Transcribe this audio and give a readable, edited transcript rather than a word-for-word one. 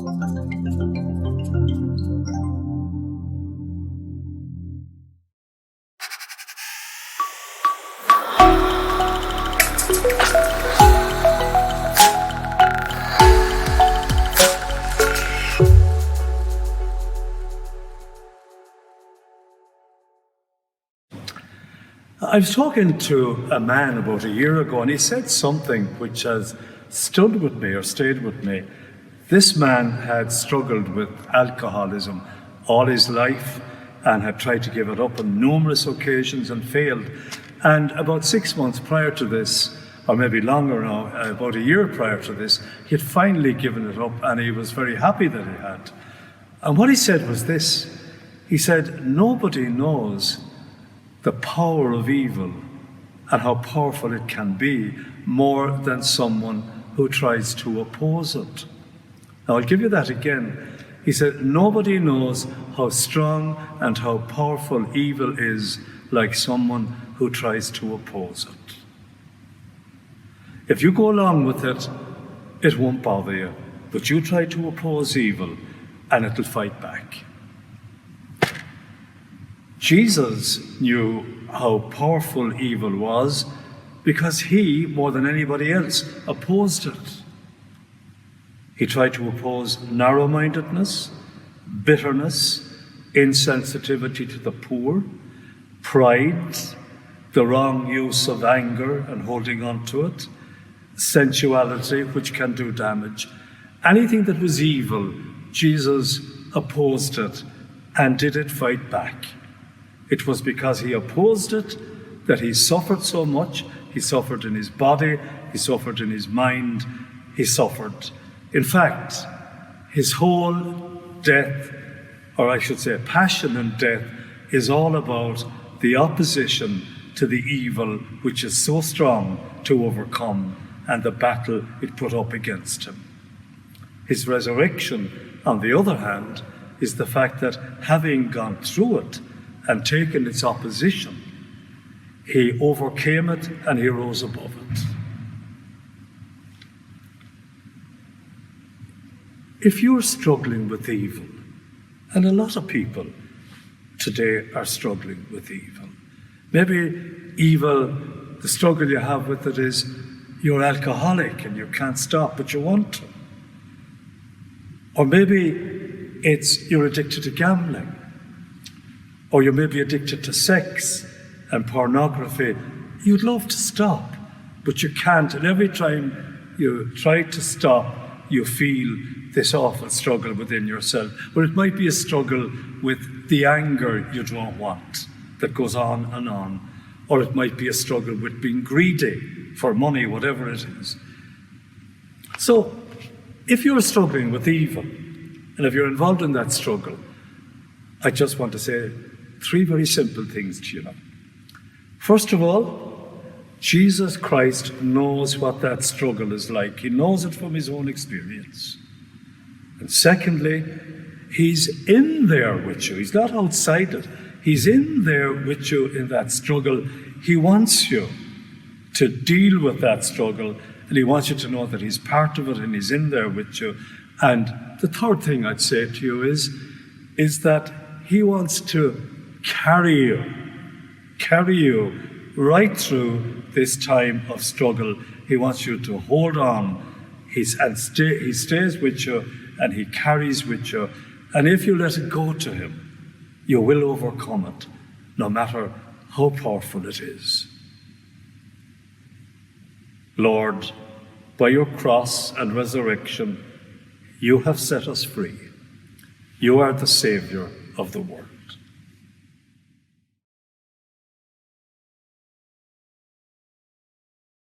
I was talking to a man about a year ago, and he said something which has stood with me or stayed with me. This man had struggled with alcoholism all his life and had tried to give it up on numerous occasions and failed. And about 6 months prior to this, or maybe longer now, about a year prior to this, he had finally given it up, and he was very happy that he had. And what he said was this. He said, nobody knows the power of evil and how powerful it can be more than someone who tries to oppose it. Now, I'll give you that again. He said, nobody knows how strong and how powerful evil is like someone who tries to oppose it. If you go along with it, it won't bother you. But you try to oppose evil and it'll fight back. Jesus knew how powerful evil was because he, more than anybody else, opposed it. He tried to oppose narrow-mindedness, bitterness, insensitivity to the poor, pride, the wrong use of anger and holding on to it, sensuality, which can do damage. Anything that was evil, Jesus opposed it and did it fight back. It was because he opposed it that he suffered so much. He suffered in his body, he suffered in his mind, he suffered. In fact, his whole death, or I should say passion and death, is all about the opposition to the evil which is so strong to overcome and the battle it put up against him. His resurrection, on the other hand, is the fact that having gone through it and taken its opposition, he overcame it and he rose above it. If you're struggling with evil, and a lot of people today are struggling with evil, maybe evil, the struggle you have with it is you're alcoholic and you can't stop, but you want to. Or maybe it's you're addicted to gambling. Or you may be addicted to sex and pornography. You'd love to stop, but you can't. And every time you try to stop, you feel this awful struggle within yourself. Or it might be a struggle with the anger you don't want that goes on and on. Or it might be a struggle with being greedy for money, whatever it is. So, if you're struggling with evil, and if you're involved in that struggle, I just want to say 3 very simple things to you now. First of all, Jesus Christ knows what that struggle is like. He knows it from his own experience. And secondly, he's in there with you. He's not outside it. He's in there with you in that struggle. He wants you to deal with that struggle, and he wants you to know that he's part of it and he's in there with you. And the third thing I'd say to you is that he wants to carry you right through this time of struggle. He wants you to hold on. He stays with you and he carries with you. And if you let it go to him, you will overcome it, no matter how powerful it is. Lord, by your cross and resurrection, you have set us free. You are the Savior of the world.